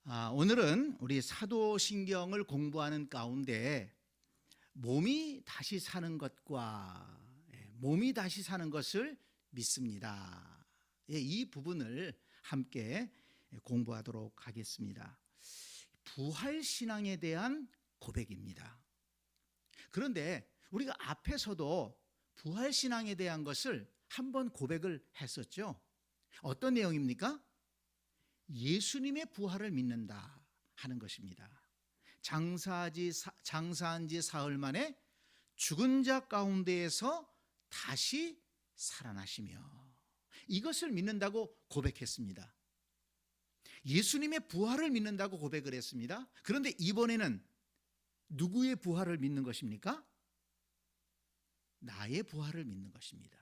오늘은 우리 사도신경을 공부하는 가운데 몸이 다시 사는 것과 몸이 다시 사는 것을 믿습니다. 이 부분을 함께 공부하도록 하겠습니다. 부활신앙에 대한 고백입니다. 그런데 우리가 앞에서도 부활신앙에 대한 것을 한번 고백을 했었죠. 어떤 내용입니까? 예수님의 부활을 믿는다 하는 것입니다. 장사한 지 사흘 만에 죽은 자 가운데에서 다시 살아나시며, 이것을 믿는다고 고백했습니다. 예수님의 부활을 믿는다고 고백을 했습니다. 그런데 이번에는 누구의 부활을 믿는 것입니까? 나의 부활을 믿는 것입니다.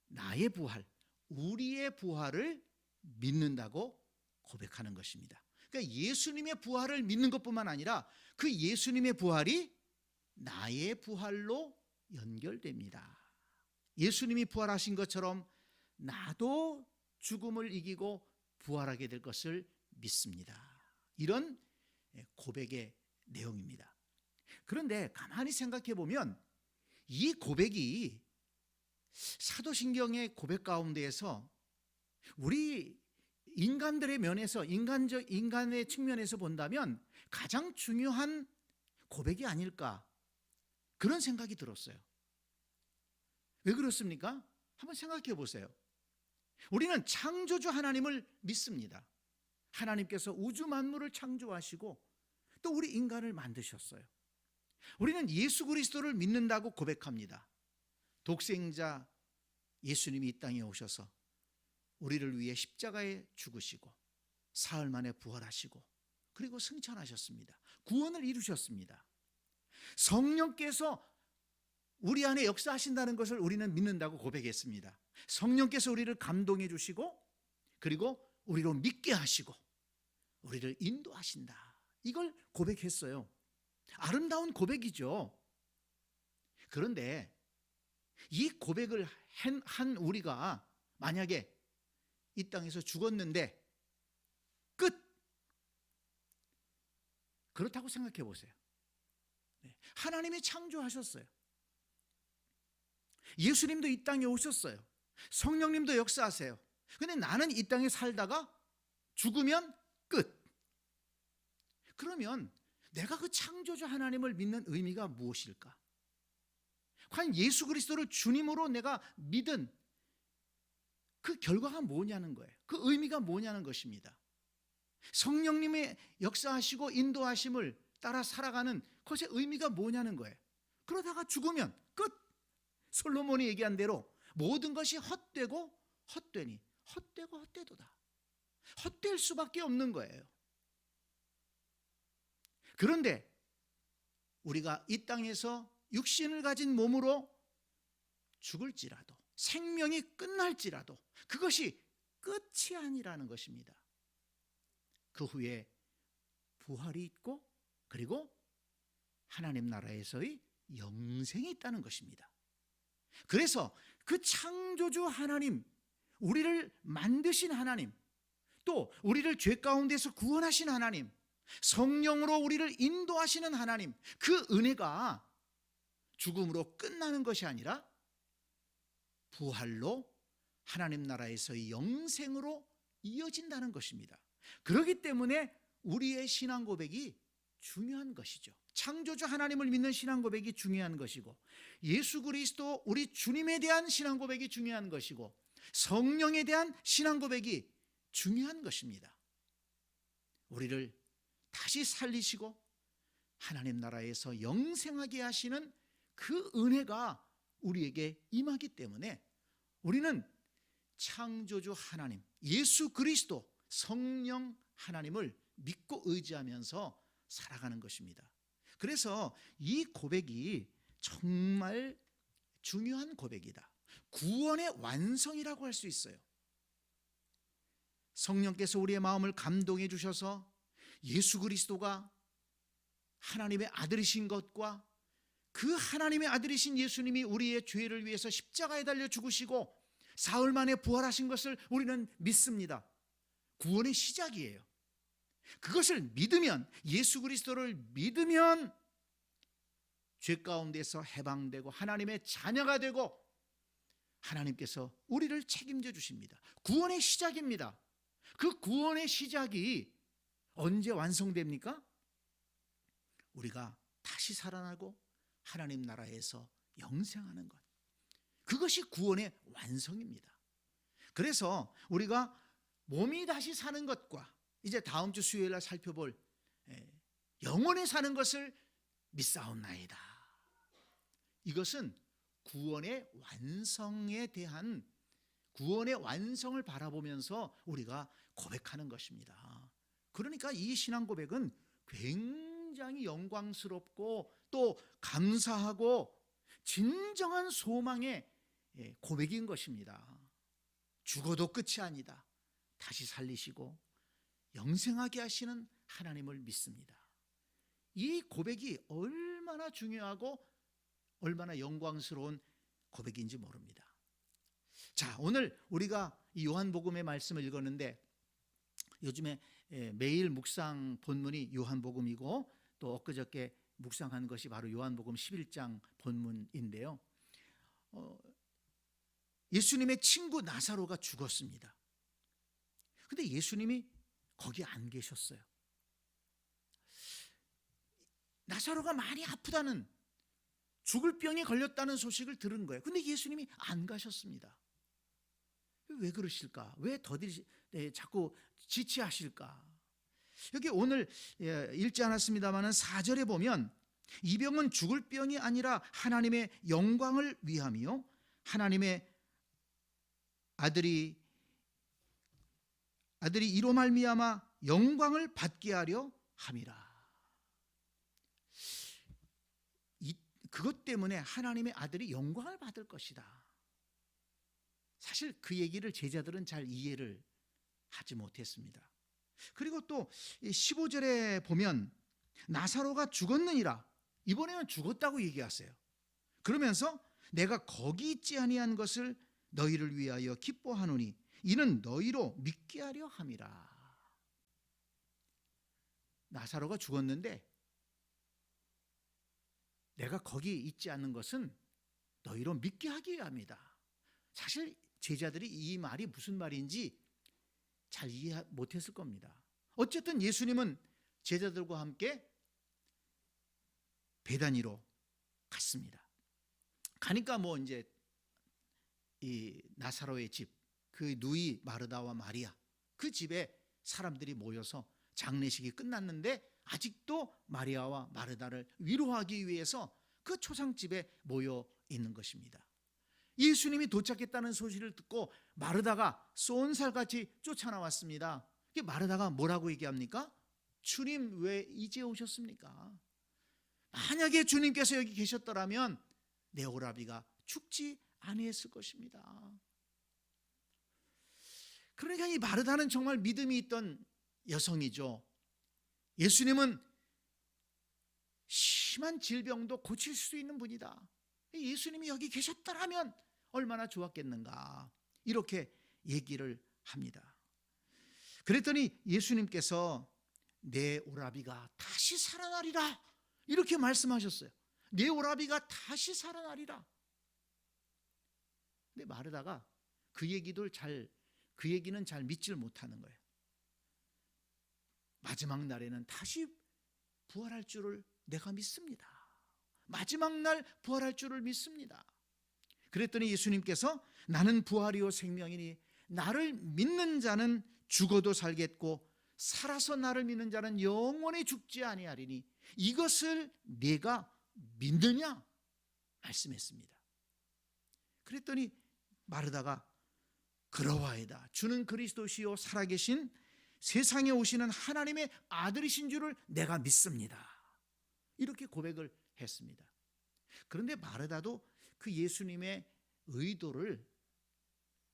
나의 부활, 우리의 부활을 믿는다고 고백하는 것입니다. 그러니까 예수님의 부활을 믿는 것뿐만 아니라 그 예수님의 부활이 나의 부활로 연결됩니다. 예수님이 부활하신 것처럼 나도 죽음을 이기고 부활하게 될 것을 믿습니다. 이런 고백의 내용입니다. 그런데 가만히 생각해 보면 이 고백이 사도신경의 고백 가운데에서 우리 인간들의 면에서, 인간의 측면에서 본다면 가장 중요한 고백이 아닐까, 그런 생각이 들었어요. 왜 그렇습니까? 한번 생각해 보세요. 우리는 창조주 하나님을 믿습니다. 하나님께서 우주 만물을 창조하시고 또 우리 인간을 만드셨어요. 우리는 예수 그리스도를 믿는다고 고백합니다. 독생자 예수님이 이 땅에 오셔서 우리를 위해 십자가에 죽으시고 사흘 만에 부활하시고 그리고 승천하셨습니다. 구원을 이루셨습니다. 성령께서 우리 안에 역사하신다는 것을 우리는 믿는다고 고백했습니다. 성령께서 우리를 감동해 주시고 그리고 우리로 믿게 하시고 우리를 인도하신다, 이걸 고백했어요. 아름다운 고백이죠. 그런데 이 고백을 한 우리가 만약에 이 땅에서 죽었는데 끝! 그렇다고 생각해 보세요. 하나님이 창조하셨어요. 예수님도 이 땅에 오셨어요. 성령님도 역사하세요. 근데 나는 이 땅에 살다가 죽으면 끝. 그러면 내가 그 창조주 하나님을 믿는 의미가 무엇일까? 과연 예수 그리스도를 주님으로 내가 믿은 그 결과가 뭐냐는 거예요. 그 의미가 뭐냐는 것입니다. 성령님의 역사하시고 인도하심을 따라 살아가는 것의 의미가 뭐냐는 거예요. 그러다가 죽으면 끝. 솔로몬이 얘기한 대로 모든 것이 헛되고 헛되니 헛되고 헛되도다. 헛될 수밖에 없는 거예요. 그런데 우리가 이 땅에서 육신을 가진 몸으로 죽을지라도, 생명이 끝날지라도 그것이 끝이 아니라는 것입니다. 그 후에 부활이 있고 그리고 하나님 나라에서의 영생이 있다는 것입니다. 그래서 그 창조주 하나님, 우리를 만드신 하나님, 또 우리를 죄 가운데서 구원하신 하나님, 성령으로 우리를 인도하시는 하나님, 그 은혜가 죽음으로 끝나는 것이 아니라 부활로 하나님 나라에서의 영생으로 이어진다는 것입니다. 그렇기 때문에 우리의 신앙 고백이 중요한 것이죠. 창조주 하나님을 믿는 신앙 고백이 중요한 것이고, 예수 그리스도 우리 주님에 대한 신앙 고백이 중요한 것이고, 성령에 대한 신앙 고백이 중요한 것입니다. 우리를 다시 살리시고 하나님 나라에서 영생하게 하시는 그 은혜가 우리에게 임하기 때문에 우리는 창조주 하나님, 예수 그리스도, 성령 하나님을 믿고 의지하면서 살아가는 것입니다. 그래서 이 고백이 정말 중요한 고백이다. 구원의 완성이라고 할 수 있어요. 성령께서 우리의 마음을 감동해 주셔서 예수 그리스도가 하나님의 아들이신 것과 그 하나님의 아들이신 예수님이 우리의 죄를 위해서 십자가에 달려 죽으시고 사흘 만에 부활하신 것을 우리는 믿습니다. 구원의 시작이에요. 그것을 믿으면, 예수 그리스도를 믿으면 죄 가운데서 해방되고 하나님의 자녀가 되고 하나님께서 우리를 책임져 주십니다. 구원의 시작입니다. 그 구원의 시작이 언제 완성됩니까? 우리가 다시 살아나고 하나님 나라에서 영생하는 것, 그것이 구원의 완성입니다. 그래서 우리가 몸이 다시 사는 것과 이제 다음 주 수요일 날 살펴볼 영원히 사는 것을 믿사옵나이다. 이것은 구원의 완성에 대한, 구원의 완성을 바라보면서 우리가 고백하는 것입니다. 그러니까 이 신앙 고백은 굉장히 영광스럽고 또 감사하고 진정한 소망의 고백인 것입니다. 죽어도 끝이 아니다. 다시 살리시고 영생하게 하시는 하나님을 믿습니다. 이 고백이 얼마나 중요하고 얼마나 영광스러운 고백인지 모릅니다. 자, 오늘 우리가 이 요한복음의 말씀을 읽었는데, 요즘에 매일 묵상 본문이 요한복음이고 또 엊그저께 묵상한 것이 바로 요한복음 11장 본문인데요. 예수님의 친구 나사로가 죽었습니다. 근데 예수님이 거기 안 계셨어요. 나사로가 많이 아프다는, 죽을 병에 걸렸다는 소식을 들은 거예요. 근데 예수님이 안 가셨습니다. 왜 그러실까? 왜 더디 자꾸 지체하실까? 여기 오늘 읽지 않았습니다만 4절에 보면 이 병은 죽을 병이 아니라 하나님의 영광을 위함이요 하나님의 아들이 이로 말미암아 영광을 받게 하려 함이라. 그것 때문에 하나님의 아들이 영광을 받을 것이다. 사실 그 얘기를 제자들은 잘 이해를 하지 못했습니다. 그리고 또 15절에 보면 나사로가 죽었느니라, 이번에는 죽었다고 얘기하세요. 그러면서 내가 거기 있지 아니한 것을 너희를 위하여 기뻐하노니 이는 너희로 믿게 하려 함이라. 나사로가 죽었는데 내가 거기 있지 않는 것은 너희로 믿게 하기 위함이다. 사실 제자들이 이 말이 무슨 말인지 잘 이해 못했을 겁니다. 어쨌든 예수님은 제자들과 함께 베다니로 갔습니다. 가니까 뭐 이제 이 나사로의 집, 그 누이 마르다와 마리아, 그 집에 사람들이 모여서 장례식이 끝났는데 아직도 마리아와 마르다를 위로하기 위해서 그 초상집에 모여 있는 것입니다. 예수님이 도착했다는 소식을 듣고 마르다가 쏜살같이 쫓아나왔습니다. 마르다가 뭐라고 얘기합니까? 주님, 왜 이제 오셨습니까? 만약에 주님께서 여기 계셨더라면 내 오라비가 죽지 아니했을 것입니다. 그러니까 이 마르다는 정말 믿음이 있던 여성이죠. 예수님은 심한 질병도 고칠 수 있는 분이다. 예수님이 여기 계셨더라면 얼마나 좋았겠는가, 이렇게 얘기를 합니다. 그랬더니 예수님께서 내 오라비가 다시 살아나리라, 이렇게 말씀하셨어요. 내 오라비가 다시 살아나리라. 근데 마르다가 그 얘기는 잘 믿질 못하는 거예요. 마지막 날에는 다시 부활할 줄을 내가 믿습니다. 마지막 날 부활할 줄을 믿습니다. 그랬더니 예수님께서 나는 부활이요 생명이니 나를 믿는 자는 죽어도 살겠고 살아서 나를 믿는 자는 영원히 죽지 아니하리니 이것을 네가 믿느냐 말씀했습니다. 그랬더니 마르다가 그러하이다, 주는 그리스도시요 살아계신 세상에 오시는 하나님의 아들이신 줄을 내가 믿습니다, 이렇게 고백을 했습니다. 그런데 마르다도 그 예수님의 의도를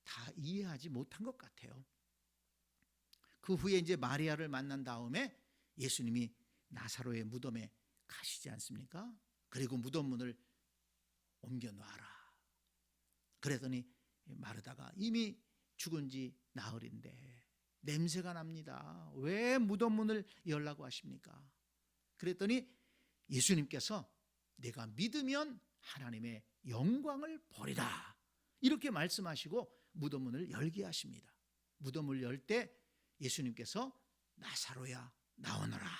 다 이해하지 못한 것 같아요. 그 후에 이제 마리아를 만난 다음에 예수님이 나사로의 무덤에 가시지 않습니까? 그리고 무덤 문을 옮겨 놔라. 그랬더니 마르다가 이미 죽은 지 나흘인데 냄새가 납니다. 왜 무덤 문을 열라고 하십니까? 그랬더니 예수님께서 내가 믿으면 하나님의 영광을 보리라, 이렇게 말씀하시고 무덤 문을 열게 하십니다. 무덤을 열 때 예수님께서 나사로야 나오너라,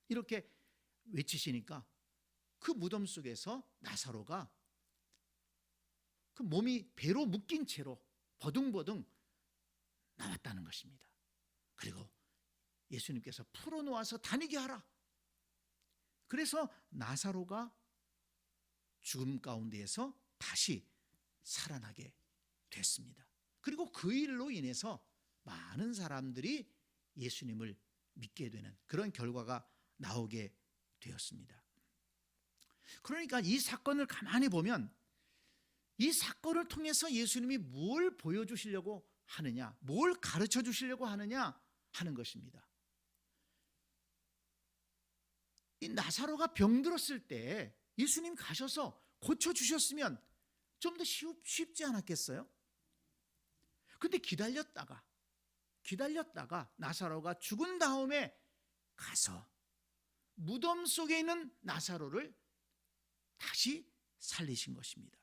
이렇게 외치시니까 그 무덤 속에서 나사로가 그 몸이 배로 묶인 채로 버둥버둥 나왔다는 것입니다. 그리고 예수님께서 풀어놓아서 다니게 하라. 그래서 나사로가 죽음 가운데에서 다시 살아나게 됐습니다. 그리고 그 일로 인해서 많은 사람들이 예수님을 믿게 되는 그런 결과가 나오게 되었습니다. 그러니까 이 사건을 가만히 보면 이 사건을 통해서 예수님이 뭘 보여주시려고 하느냐, 뭘 가르쳐 주시려고 하느냐 하는 것입니다. 이 나사로가 병들었을 때 예수님 가셔서 고쳐주셨으면 좀 더 쉽지 않았겠어요? 근데 기다렸다가 나사로가 죽은 다음에 가서 무덤 속에 있는 나사로를 다시 살리신 것입니다.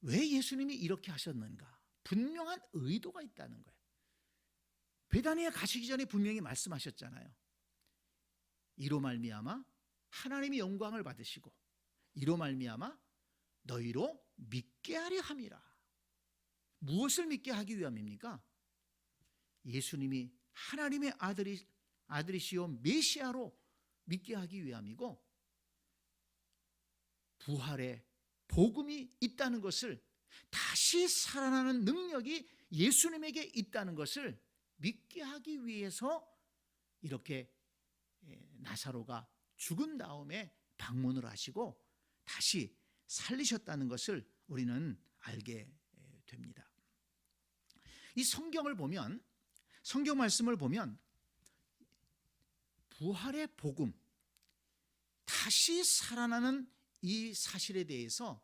왜 예수님이 이렇게 하셨는가? 분명한 의도가 있다는 거예요. 베다니에 가시기 전에 분명히 말씀하셨잖아요. 이로 말미암아 하나님이 영광을 받으시고 이로 말미암아 너희로 믿게 하려 함이라. 무엇을 믿게 하기 위함입니까? 예수님이 하나님의 아들이시오 메시아로 믿게 하기 위함이고, 부활의 복음이 있다는 것을, 다시 살아나는 능력이 예수님에게 있다는 것을 믿게 하기 위해서 이렇게 나사로가 죽은 다음에 방문을 하시고 다시 살리셨다는 것을 우리는 알게 됩니다. 이 성경을 보면, 성경 말씀을 보면 부활의 복음, 다시 살아나는 이 사실에 대해서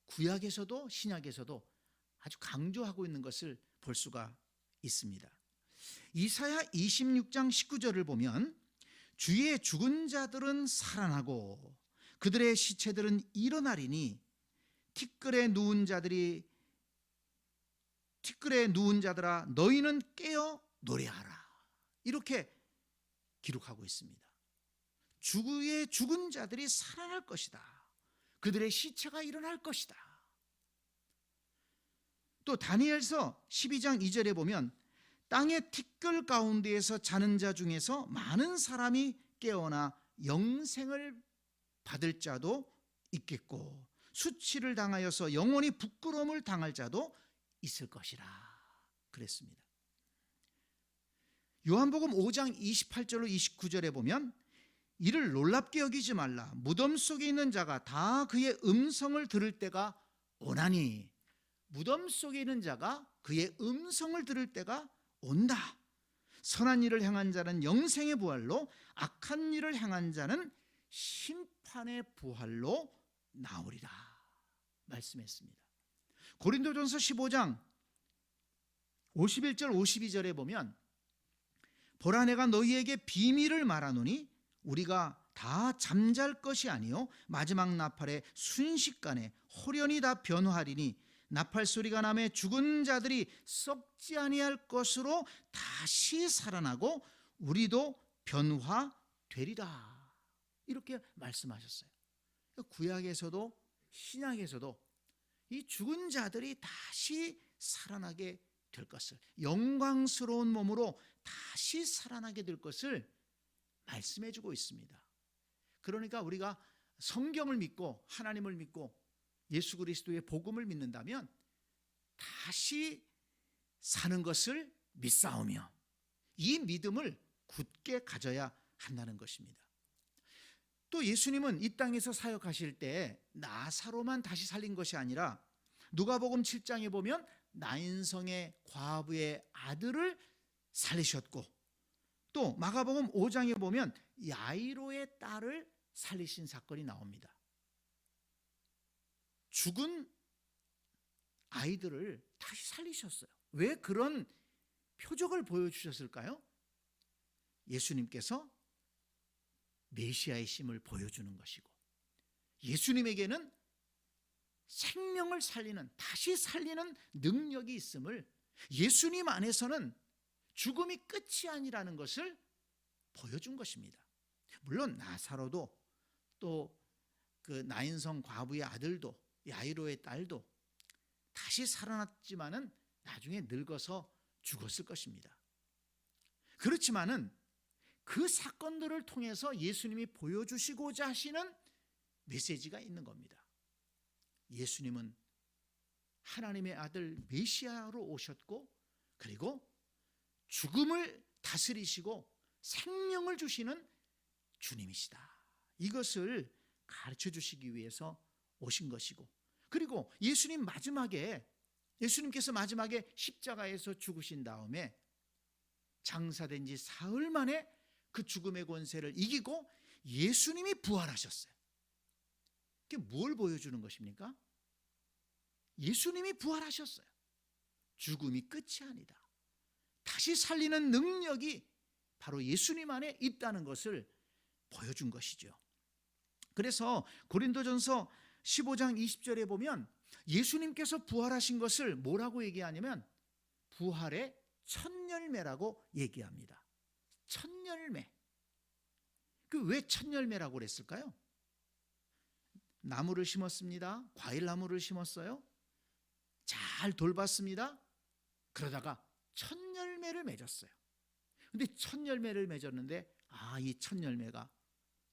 구약에서도 신약에서도 아주 강조하고 있는 것을 볼 수가 있습니다. 이사야 26장 19절을 보면 주의 죽은 자들은 살아나고 그들의 시체들은 일어나리니 티끌에 누운 자들아 너희는 깨어 노래하라, 이렇게 기록하고 있습니다. 주의 죽은 자들이 살아날 것이다. 그들의 시체가 일어날 것이다. 또 다니엘서 12장 2절에 보면 땅의 티끌 가운데에서 자는 자 중에서 많은 사람이 깨어나 영생을 받을 자도 있겠고 수치를 당하여서 영원히 부끄러움을 당할 자도 있을 것이라 그랬습니다. 요한복음 5장 28절로 29절에 보면 이를 놀랍게 여기지 말라. 무덤 속에 있는 자가 다 그의 음성을 들을 때가 오나니. 무덤 속에 있는 자가 그의 음성을 들을 때가 온다. 선한 일을 행한 자는 영생의 부활로, 악한 일을 행한 자는 심판의 부활로 나오리라 말씀했습니다. 고린도전서 15장 51절 52절에 보면 보라 내가 너희에게 비밀을 말하노니 우리가 다 잠잘 것이 아니요 마지막 나팔의 순식간에 홀연히 다 변화하리니 나팔 소리가 나매 죽은 자들이 썩지 아니할 것으로 다시 살아나고 우리도 변화되리라, 이렇게 말씀하셨어요. 구약에서도 신약에서도 이 죽은 자들이 다시 살아나게 될 것을, 영광스러운 몸으로 다시 살아나게 될 것을 말씀해 주고 있습니다. 그러니까 우리가 성경을 믿고 하나님을 믿고 예수 그리스도의 복음을 믿는다면 다시 사는 것을 믿사오며 이 믿음을 굳게 가져야 한다는 것입니다. 또 예수님은 이 땅에서 사역하실 때 나사로만 다시 살린 것이 아니라 누가복음 7장에 보면 나인성의 과부의 아들을 살리셨고, 또 마가복음 5장에 보면 야이로의 딸을 살리신 사건이 나옵니다. 죽은 아이들을 다시 살리셨어요. 왜 그런 표적을 보여주셨을까요? 예수님께서 메시아의 심을 보여주는 것이고, 예수님에게는 생명을 살리는, 다시 살리는 능력이 있음을, 예수님 안에서는 죽음이 끝이 아니라는 것을 보여준 것입니다. 물론 나사로도, 또 그 나인성 과부의 아들도, 야이로의 딸도 다시 살아났지만은 나중에 늙어서 죽었을 것입니다. 그렇지만은 그 사건들을 통해서 예수님이 보여주시고자 하시는 메시지가 있는 겁니다. 예수님은 하나님의 아들 메시아로 오셨고, 그리고 죽음을 다스리시고 생명을 주시는 주님이시다. 이것을 가르쳐 주시기 위해서 오신 것이고, 그리고 예수님께서 마지막에 십자가에서 죽으신 다음에 장사된 지 사흘 만에 그 죽음의 권세를 이기고 예수님이 부활하셨어요. 그게 뭘 보여주는 것입니까? 예수님이 부활하셨어요. 죽음이 끝이 아니다. 다시 살리는 능력이 바로 예수님 안에 있다는 것을 보여준 것이죠. 그래서 고린도전서 15장 20절에 보면 예수님께서 부활하신 것을 뭐라고 얘기하냐면 부활의 첫 열매라고 얘기합니다. 첫 열매. 그 왜 첫 열매라고 그랬을까요? 나무를 심었습니다. 과일 나무를 심었어요. 잘 돌봤습니다. 그러다가 첫 열매를 맺었어요. 근데 첫 열매를 맺었는데 이 첫 열매가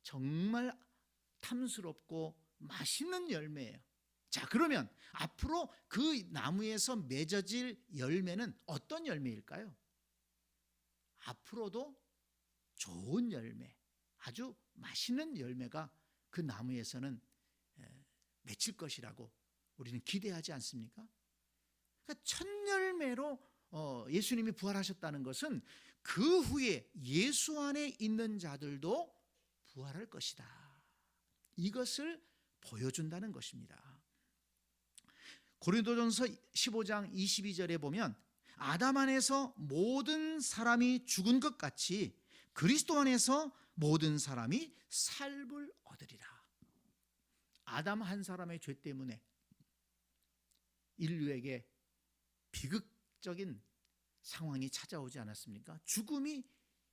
정말 탐스럽고 맛있는 열매예요. 자, 그러면 앞으로 그 나무에서 맺어질 열매는 어떤 열매일까요? 앞으로도 좋은 열매, 아주 맛있는 열매가 그 나무에서는 맺힐 것이라고 우리는 기대하지 않습니까? 그러니까 첫 열매로 예수님이 부활하셨다는 것은 그 후에 예수 안에 있는 자들도 부활할 것이다. 이것을 보여준다는 것입니다. 고린도전서 15장 22절에 보면 아담 안에서 모든 사람이 죽은 것 같이 그리스도 안에서 모든 사람이 살을 얻으리라. 아담 한 사람의 죄 때문에 인류에게 비극적인 상황이 찾아오지 않았습니까? 죽음이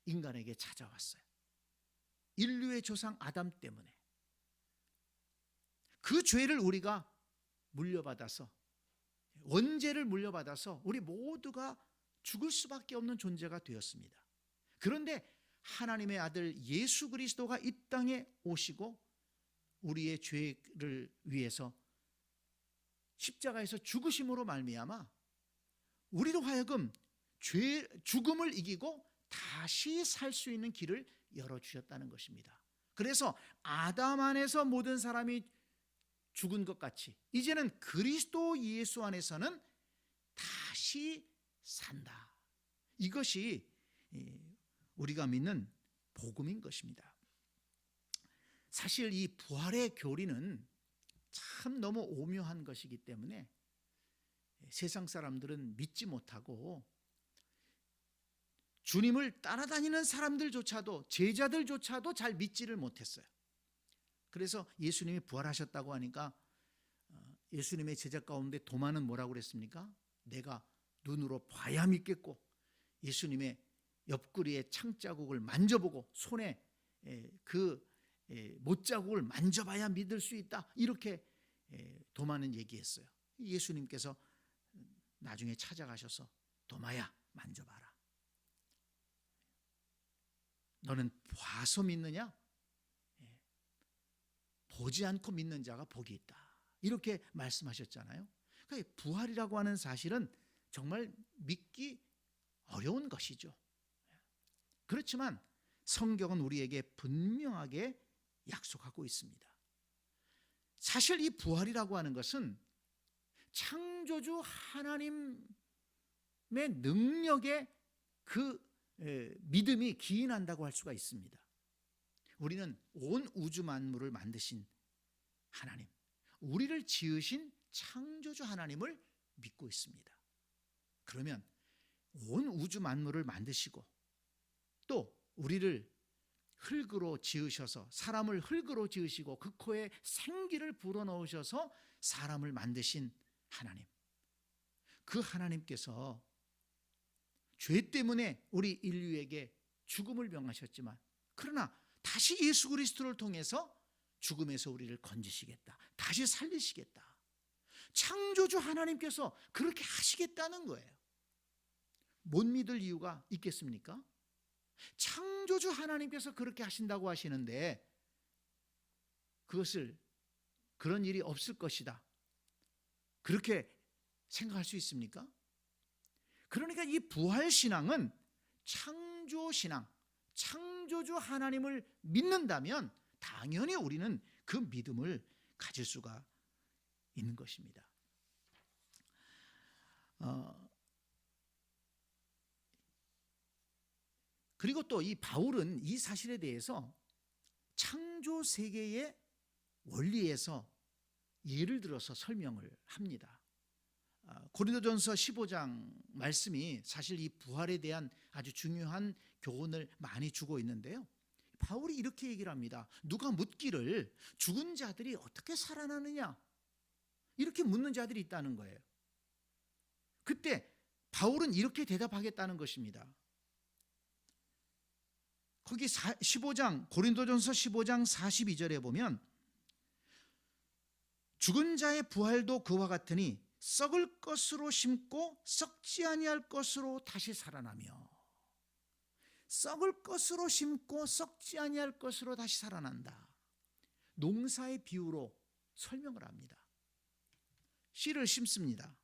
인간에게 찾아왔어요. 인류의 조상 아담 때문에. 그 죄를 우리가 물려받아서, 원죄를 물려받아서 우리 모두가 죽을 수밖에 없는 존재가 되었습니다. 그런데 하나님의 아들 예수 그리스도가 이 땅에 오시고 우리의 죄를 위해서 십자가에서 죽으심으로 말미암아 우리로 하여금 죽음을 이기고 다시 살 수 있는 길을 열어주셨다는 것입니다. 그래서 아담 안에서 모든 사람이 죽은 것 같이 이제는 그리스도 예수 안에서는 다시 산다. 이것이 우리가 믿는 복음인 것입니다. 사실 이 부활의 교리는 참 너무 오묘한 것이기 때문에 세상 사람들은 믿지 못하고, 주님을 따라다니는 사람들조차도, 제자들조차도 잘 믿지를 못했어요. 그래서 예수님이 부활하셨다고 하니까 예수님의 제자 가운데 도마는 뭐라고 그랬습니까? 내가 눈으로 봐야 믿겠고 예수님의 옆구리에 창자국을 만져보고 손에 그 못자국을 만져봐야 믿을 수 있다. 이렇게 도마는 얘기했어요. 예수님께서 나중에 찾아가셔서 도마야 만져봐라. 너는 봐서 믿느냐? 보지 않고 믿는 자가 복이 있다. 이렇게 말씀하셨잖아요. 그러니까 부활이라고 하는 사실은 정말 믿기 어려운 것이죠. 그렇지만 성경은 우리에게 분명하게 약속하고 있습니다. 사실 이 부활이라고 하는 것은 창조주 하나님의 능력에 그 믿음이 기인한다고 할 수가 있습니다. 우리는 온 우주 만물을 만드신 하나님, 우리를 지으신 창조주 하나님을 믿고 있습니다. 그러면 온 우주 만물을 만드시고 또 우리를 흙으로 지으셔서, 사람을 흙으로 지으시고 그 코에 생기를 불어넣으셔서 사람을 만드신 하나님, 그 하나님께서 죄 때문에 우리 인류에게 죽음을 명하셨지만, 그러나 다시 예수 그리스도를 통해서 죽음에서 우리를 건지시겠다, 다시 살리시겠다, 창조주 하나님께서 그렇게 하시겠다는 거예요. 못 믿을 이유가 있겠습니까? 창조주 하나님께서 그렇게 하신다고 하시는데 그런 일이 없을 것이다, 그렇게 생각할 수 있습니까? 그러니까 이 부활신앙은 창조신앙, 창조주 하나님을 믿는다면 당연히 우리는 그 믿음을 가질 수가 있는 것입니다. 그리고 또 이 바울은 이 사실에 대해서 창조 세계의 원리에서 예를 들어서 설명을 합니다. 고린도전서 15장 말씀이 사실 이 부활에 대한 아주 중요한 교훈을 많이 주고 있는데요. 바울이 이렇게 얘기를 합니다. 누가 묻기를 죽은 자들이 어떻게 살아나느냐, 이렇게 묻는 자들이 있다는 거예요. 그때 바울은 이렇게 대답하겠다는 것입니다. 거기 15장, 고린도전서 15장 42절에 보면 죽은 자의 부활도 그와 같으니 썩을 것으로 심고 썩지 아니할 것으로 다시 살아나며, 썩을 것으로 심고 썩지 아니할 것으로 다시 살아난다. 농사의 비유로 설명을 합니다. 씨를 심습니다.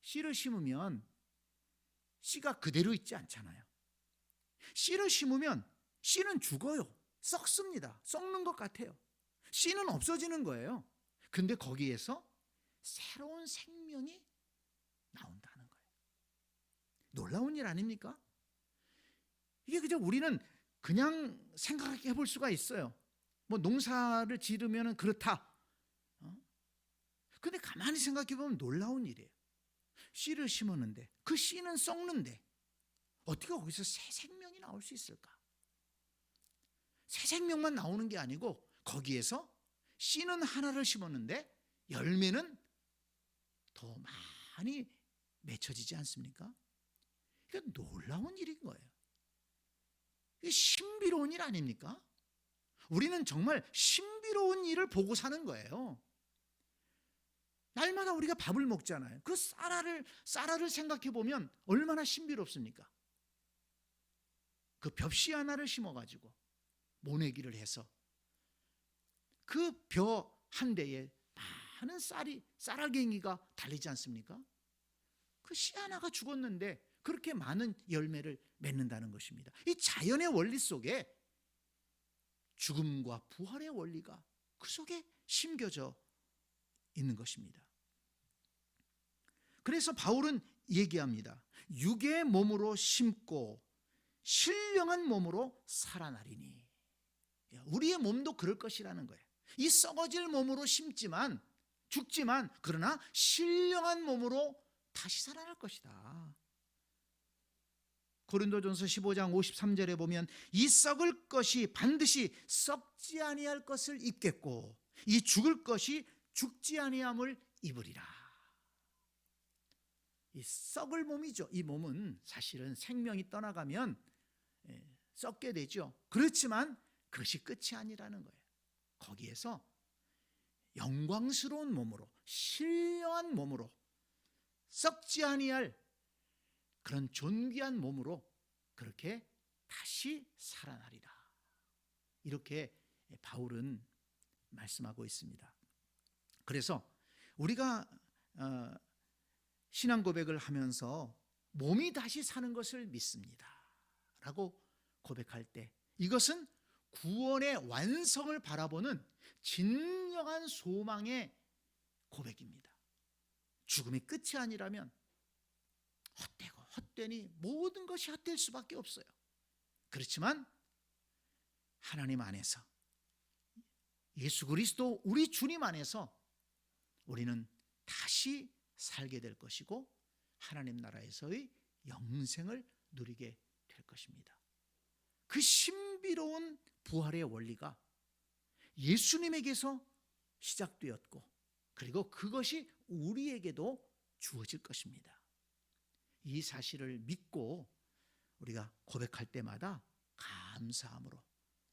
씨를 심으면 씨가 그대로 있지 않잖아요. 씨를 심으면 씨는 죽어요. 썩습니다. 썩는 것 같아요. 씨는 없어지는 거예요. 근데 거기에서 새로운 생명이 나온다는 거예요. 놀라운 일 아닙니까? 이게 그냥 우리는 그냥 생각해 볼 수가 있어요. 뭐 농사를 지르면 그렇다. 근데 가만히 생각해 보면 놀라운 일이에요. 씨를 심었는데 그 씨는 썩는데 어떻게 거기서 새 생명이 나올 수 있을까? 새 생명만 나오는 게 아니고 거기에서 씨는 하나를 심었는데 열매는 더 많이 맺혀지지 않습니까? 이게 놀라운 일인 거예요. 이게 신비로운 일 아닙니까? 우리는 정말 신비로운 일을 보고 사는 거예요. 날마다 우리가 밥을 먹잖아요. 그 쌀알을 생각해 보면 얼마나 신비롭습니까? 그 벽씨 하나를 심어가지고 모내기를 해서 그 벼 한 대에 많은 쌀알갱이가 달리지 않습니까? 그 씨 하나가 죽었는데 그렇게 많은 열매를 맺는다는 것입니다. 이 자연의 원리 속에 죽음과 부활의 원리가 그 속에 심겨져 있는 것입니다. 그래서 바울은 얘기합니다. 육의 몸으로 심고 신령한 몸으로 살아나리니. 우리의 몸도 그럴 것이라는 거예요. 이 썩어질 몸으로 심지만 죽지만 그러나 신령한 몸으로 다시 살아날 것이다. 고린도전서 15장 53절에 보면 이 썩을 것이 반드시 썩지 아니할 것을 입겠고 이 죽을 것이 죽지 아니함을 입으리라. 이 썩을 몸이죠. 이 몸은 사실은 생명이 떠나가면 썩게 되죠. 그렇지만 그것이 끝이 아니라는 거예요. 거기에서 영광스러운 몸으로, 신령한 몸으로, 썩지 아니할 그런 존귀한 몸으로 그렇게 다시 살아나리라. 이렇게 바울은 말씀하고 있습니다. 그래서 우리가 신앙 고백을 하면서 몸이 다시 사는 것을 믿습니다 라고 고백할 때 이것은 구원의 완성을 바라보는 진정한 소망의 고백입니다. 죽음이 끝이 아니라면 헛되고 헛되니 모든 것이 헛될 수밖에 없어요. 그렇지만 하나님 안에서 예수 그리스도 우리 주님 안에서 우리는 다시 살게 될 것이고 하나님 나라에서의 영생을 누리게 될 것입니다. 그 신비로운 부활의 원리가 예수님에게서 시작되었고, 그리고 그것이 우리에게도 주어질 것입니다. 이 사실을 믿고 우리가 고백할 때마다 감사함으로,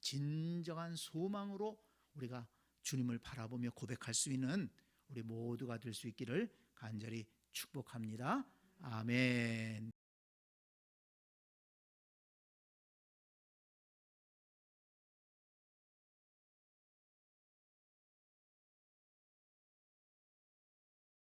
진정한 소망으로 우리가 주님을 바라보며 고백할 수 있는 우리 모두가 될 수 있기를 간절히 축복합니다. 아멘.